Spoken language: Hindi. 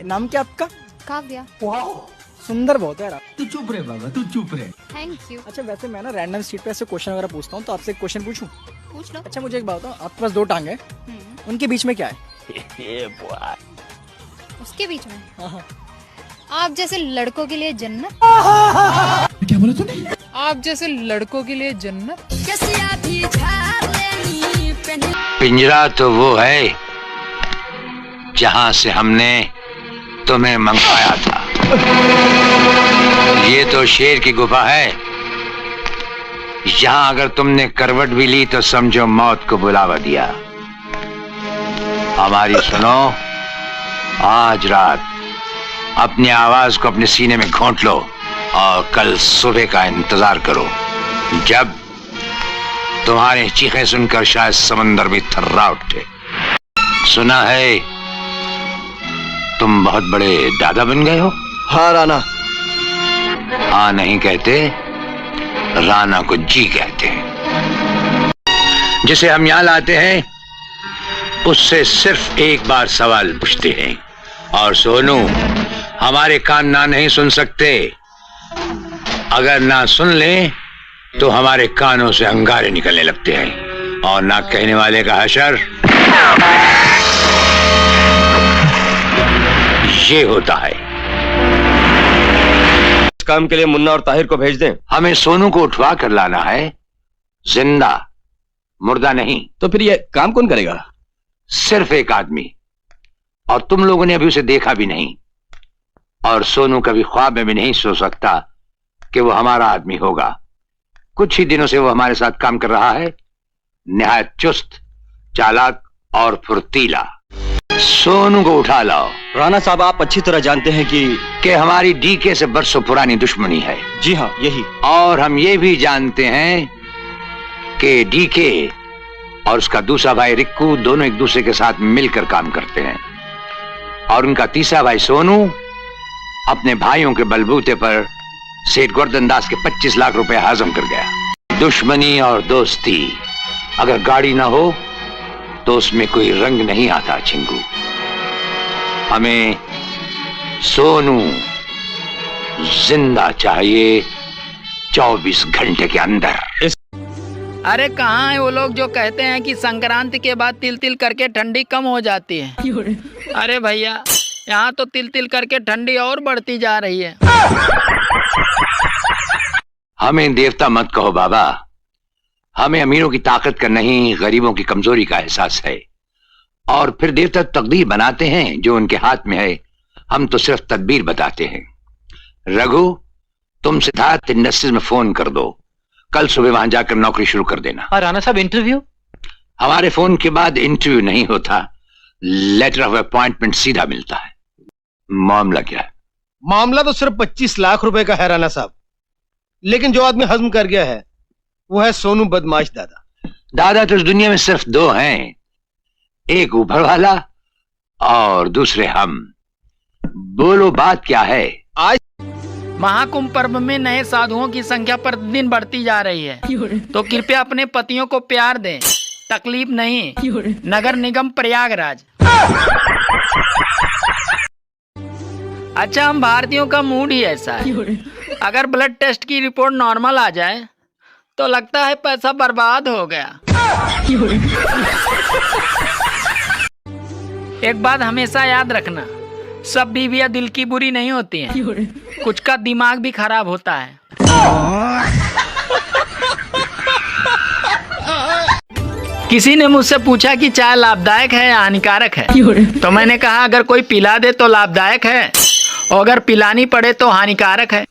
नाम क्या आपका? काव्या। वाह, सुंदर बहुत है यार आप। तू चुप रहे बाबा, तू चुप रहे। Thank you. अच्छा वैसे मैं ना रैंडम सीट पे ऐसे क्वेश्चन वगैरह पूछता हूँ, तो आपसे एक क्वेश्चन पूछूं? पूछ लो। अच्छा मुझे एक बात बताओ, आपके पास दो टांग है, उनके बीच में क्या है? उसके बीच में हाँ। आप जैसे लड़कों के लिए जन्नत। क्या बोला तूने? आप जैसे लड़कों के लिए जन्नत। पिंजरा तो वो है जहां से हमने तुम्हें मंगवाया था। ये तो शेर की गुफा है, यहां अगर तुमने करवट भी ली तो समझो मौत को बुलावा दिया। हमारी सुनो, आज रात अपनी आवाज को अपने सीने में घोंट लो और कल सुबह का इंतजार करो, जब तुम्हारे चीखें सुनकर शायद समंदर भी थर्रा उठे। सुना है तुम बहुत बड़े दादा बन गए हो? हाँ राणा। हाँ नहीं कहते, राणा को जी कहते हैं। जिसे हम यहां लाते हैं उससे सिर्फ एक बार सवाल पूछते हैं, और सोनू हमारे कान ना नहीं सुन सकते। अगर ना सुन ले तो हमारे कानों से अंगारे निकलने लगते हैं, और ना कहने वाले का हशर ये होता है। इस काम के लिए मुन्ना और ताहिर को भेज दें। हमें सोनू को उठवा कर लाना है, जिंदा, मुर्दा नहीं। तो फिर ये काम कौन करेगा? सिर्फ एक आदमी, और तुम लोगों ने अभी उसे देखा भी नहीं, और सोनू कभी ख्वाब में भी नहीं सोच सकता कि वो हमारा आदमी होगा। कुछ ही दिनों से वो हमारे साथ काम कर रहा है, निहायत चुस्त, चालाक और फुर्तीला। सोनू को उठा लाओ। राणा साहब, आप अच्छी तरह जानते हैं कि हमारी डीके से बरसों पुरानी दुश्मनी है। जी हाँ, यही। और हम ये भी जानते हैं कि डीके और उसका दूसरा भाई रिक्कू दोनों एक दूसरे के साथ मिलकर काम करते हैं, और उनका तीसरा भाई सोनू अपने भाइयों के बलबूते पर सेठ गोवर्धन दास के 25 लाख रुपए हजम कर गया। दुश्मनी और दोस्ती अगर गाड़ी ना हो तो उसमें कोई रंग नहीं आता चिंगू। हमें सोनू जिंदा चाहिए 24 घंटे के अंदर। अरे कहाँ है वो लोग जो कहते हैं कि संक्रांति के बाद तिल तिल करके ठंडी कम हो जाती है? अरे भैया, यहाँ तो तिल तिल करके ठंडी और बढ़ती जा रही है। हमें देवता मत कहो बाबा, हमें अमीरों की ताकत का नहीं, गरीबों की कमजोरी का एहसास है। और फिर देवता तकदीर बनाते हैं जो उनके हाथ में है, हम तो सिर्फ तदबीर बताते हैं। रघु, तुम सिद्धार्थ इंडस्ट्रीज में फोन कर दो, कल सुबह वहां जाकर नौकरी शुरू कर देना। राणा साहब, इंटरव्यू? हमारे फोन के बाद इंटरव्यू नहीं होता, लेटर ऑफ अपॉइंटमेंट सीधा मिलता है। मामला क्या है? मामला तो सिर्फ 25 लाख रुपए का है राणा साहब, लेकिन जो आदमी हजम कर गया है वो है सोनू बदमाश दादा। दादा तो इस दुनिया में सिर्फ दो हैं, एक ऊपर वाला और दूसरे हम। बोलो बात क्या है? आज महाकुंभ पर्व में नए साधुओं की संख्या प्रतिदिन बढ़ती जा रही है, तो कृपया अपने पतियों को प्यार दें, तकलीफ नहीं। नगर निगम प्रयागराज। अच्छा, हम भारतीयों का मूड ही ऐसा है, अगर ब्लड टेस्ट की रिपोर्ट नॉर्मल आ जाए तो लगता है पैसा बर्बाद हो गया। एक बात हमेशा याद रखना, सब बीवियां दिल की बुरी नहीं होती हैं, कुछ का दिमाग भी खराब होता है। किसी ने मुझसे पूछा कि चाय लाभदायक है या हानिकारक है, तो मैंने कहा अगर कोई पिला दे तो लाभदायक है, और अगर पिलानी पड़े तो हानिकारक है।